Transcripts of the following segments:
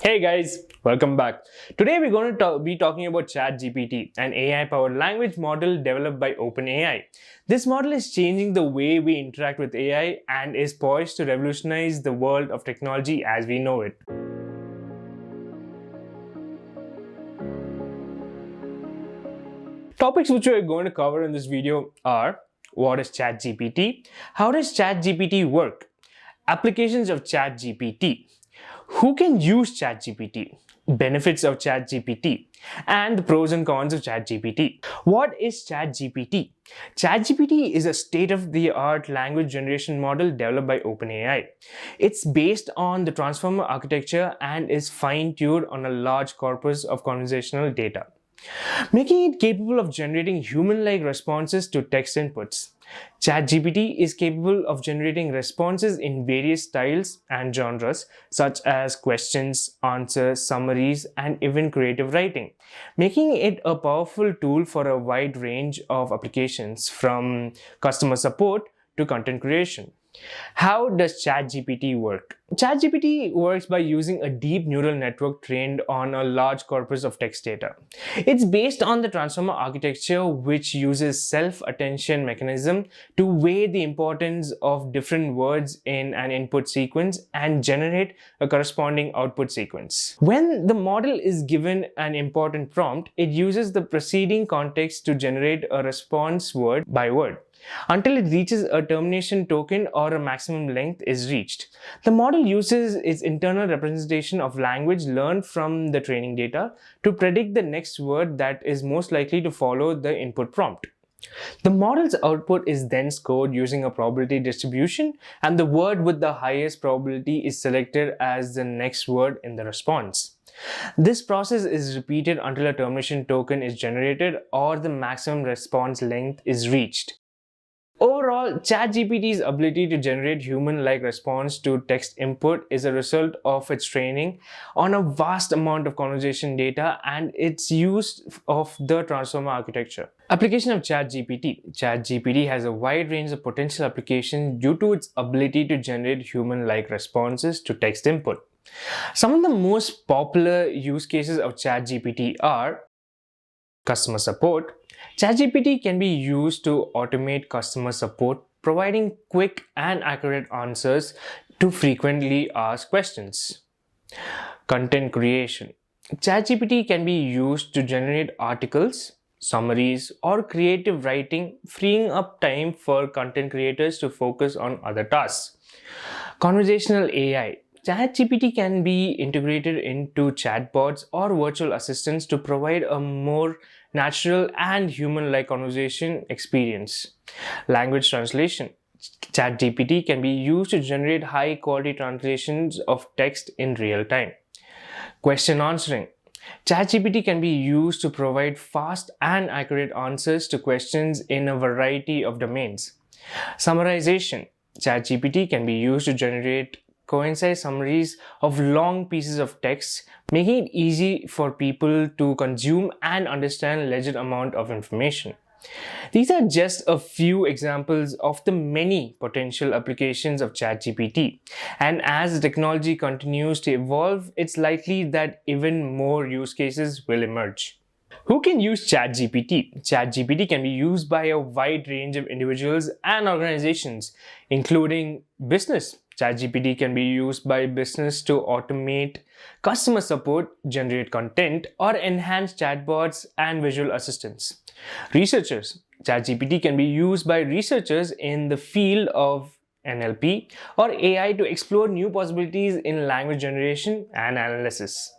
Hey guys, welcome back. Today we're going to be talking about ChatGPT, an AI-powered language model developed by OpenAI. This model is changing the way we interact with AI and is poised to revolutionize the world of technology as we know it. Topics which we're going to cover in this video are: what is ChatGPT? How does ChatGPT work? Applications of ChatGPT. Who can use ChatGPT? Benefits of ChatGPT and the pros and cons of ChatGPT. What is ChatGPT? ChatGPT is a state-of-the-art language generation model developed by OpenAI. It's based on the transformer architecture and is fine-tuned on a large corpus of conversational data, making it capable of generating human-like responses to text inputs. ChatGPT is capable of generating responses in various styles and genres, such as questions, answers, summaries, and even creative writing, making it a powerful tool for a wide range of applications, from customer support to content creation. How does ChatGPT work? ChatGPT works by using a deep neural network trained on a large corpus of text data. It's based on the transformer architecture, which uses self-attention mechanism to weigh the importance of different words in an input sequence and generate a corresponding output sequence. When the model is given an important prompt, it uses the preceding context to generate a response word by word until it reaches a termination token or a maximum length is reached. The model uses its internal representation of language learned from the training data to predict the next word that is most likely to follow the input prompt. The model's output is then scored using a probability distribution, and the word with the highest probability is selected as the next word in the response. This process is repeated until a termination token is generated or the maximum response length is reached. Overall, ChatGPT's ability to generate human-like response to text input is a result of its training on a vast amount of conversation data and its use of the transformer architecture. Application of ChatGPT. ChatGPT has a wide range of potential applications due to its ability to generate human-like responses to text input. Some of the most popular use cases of ChatGPT are customer support. ChatGPT can be used to automate customer support, providing quick and accurate answers to frequently asked questions. Content creation. ChatGPT can be used to generate articles, summaries, or creative writing, freeing up time for content creators to focus on other tasks. Conversational AI. ChatGPT can be integrated into chatbots or virtual assistants to provide a more natural and human-like conversation experience. Language translation. ChatGPT can be used to generate high-quality translations of text in real time. Question answering. ChatGPT can be used to provide fast and accurate answers to questions in a variety of domains. Summarization. ChatGPT can be used to generate concise summaries of long pieces of text, making it easy for people to consume and understand a large amount of information. These are just a few examples of the many potential applications of ChatGPT, and as the technology continues to evolve, it's likely that even more use cases will emerge. Who can use ChatGPT? ChatGPT can be used by a wide range of individuals and organizations, including business. ChatGPT can be used by business to automate customer support, generate content, or enhance chatbots and visual assistants. Researchers. ChatGPT can be used by researchers in the field of NLP or AI to explore new possibilities in language generation and analysis.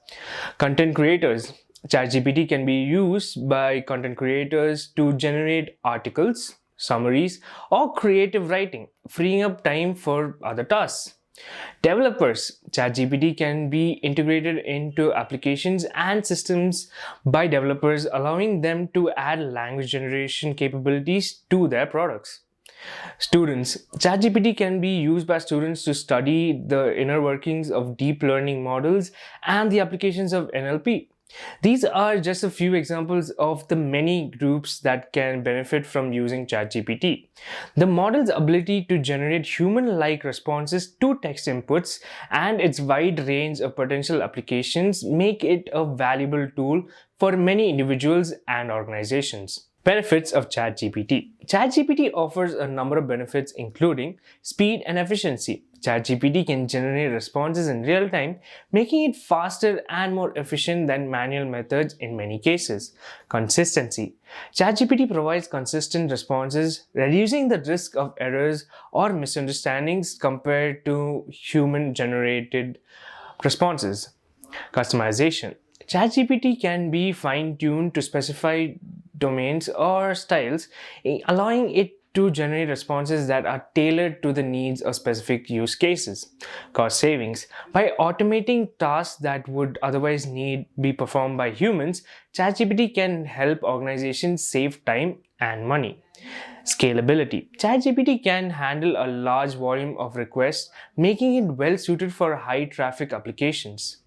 Content creators. ChatGPT can be used by content creators to generate articles, summaries, or creative writing, freeing up time for other tasks. Developers. ChatGPT can be integrated into applications and systems by developers, allowing them to add language generation capabilities to their products. Students. ChatGPT can be used by students to study the inner workings of deep learning models and the applications of NLP. These are just a few examples of the many groups that can benefit from using ChatGPT. The model's ability to generate human-like responses to text inputs and its wide range of potential applications make it a valuable tool for many individuals and organizations. Benefits of ChatGPT. ChatGPT offers a number of benefits including speed and efficiency. ChatGPT can generate responses in real time, making it faster and more efficient than manual methods in many cases. Consistency. ChatGPT provides consistent responses, reducing the risk of errors or misunderstandings compared to human-generated responses. Customization. ChatGPT can be fine-tuned to specify domains or styles, allowing it to generate responses that are tailored to the needs of specific use cases. Cost savings. By automating tasks that would otherwise need be performed by humans, ChatGPT can help organizations save time and money. Scalability. ChatGPT can handle a large volume of requests, making it well suited for high traffic applications.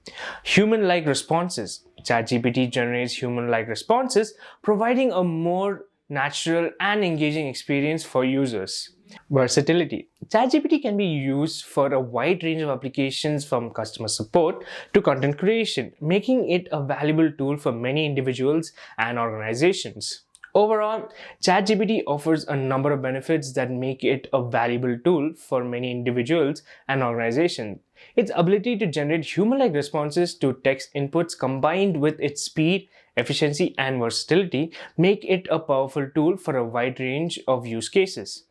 Human-like responses. ChatGPT generates human-like responses, providing a more natural and engaging experience for users. Versatility. ChatGPT can be used for a wide range of applications from customer support to content creation, making it a valuable tool for many individuals and organizations. Overall, ChatGPT offers a number of benefits that make it a valuable tool for many individuals and organizations. Its ability to generate human-like responses to text inputs combined with its speed, efficiency, and versatility make it a powerful tool for a wide range of use cases.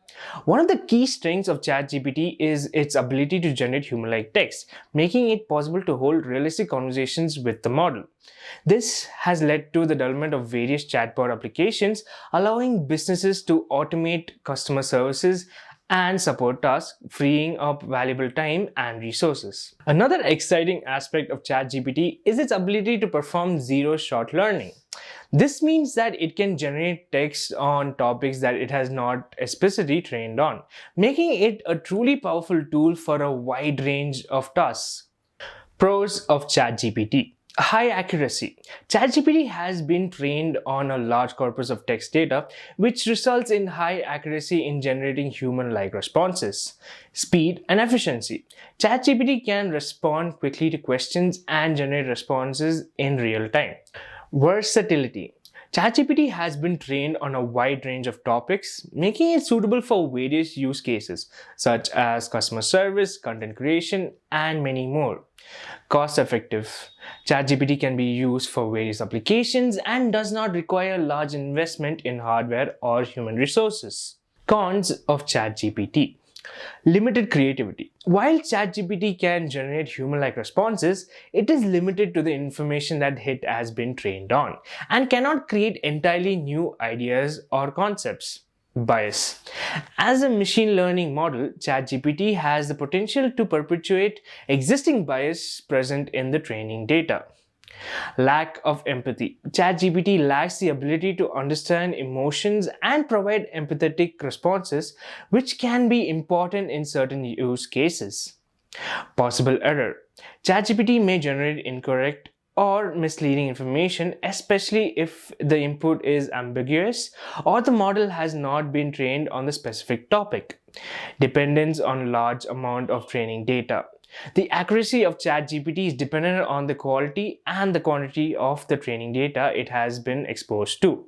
One of the key strengths of ChatGPT is its ability to generate human-like text, making it possible to hold realistic conversations with the model. This has led to the development of various chatbot applications, allowing businesses to automate customer services and support tasks, freeing up valuable time and resources. Another exciting aspect of ChatGPT is its ability to perform zero-shot learning. This means that it can generate text on topics that it has not explicitly trained on, making it a truly powerful tool for a wide range of tasks. Pros of ChatGPT. High accuracy. ChatGPT has been trained on a large corpus of text data, which results in high accuracy in generating human-like responses. Speed and efficiency. ChatGPT can respond quickly to questions and generate responses in real time. Versatility. ChatGPT has been trained on a wide range of topics, making it suitable for various use cases, such as customer service, content creation, and many more. Cost effective. ChatGPT can be used for various applications and does not require large investment in hardware or human resources. Cons of ChatGPT. Limited creativity. While ChatGPT can generate human-like responses, it is limited to the information that it has been trained on and cannot create entirely new ideas or concepts. Bias. As a machine learning model, ChatGPT has the potential to perpetuate existing bias present in the training data. Lack of empathy. ChatGPT lacks the ability to understand emotions and provide empathetic responses, which can be important in certain use cases. Possible error. ChatGPT may generate incorrect or misleading information, especially if the input is ambiguous or the model has not been trained on the specific topic. Dependence on large amount of training data. The accuracy of ChatGPT is dependent on the quality and the quantity of the training data it has been exposed to,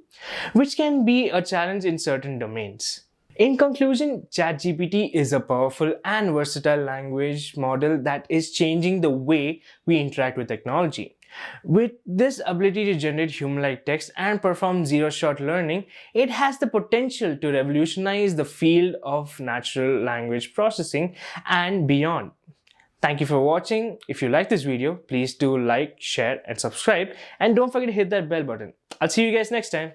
which can be a challenge in certain domains. In conclusion, ChatGPT is a powerful and versatile language model that is changing the way we interact with technology. With this ability to generate human-like text and perform zero-shot learning, it has the potential to revolutionize the field of natural language processing and beyond. Thank you for watching. If you like this video, please do like, share, and subscribe. And don't forget to hit that bell button. I'll see you guys next time.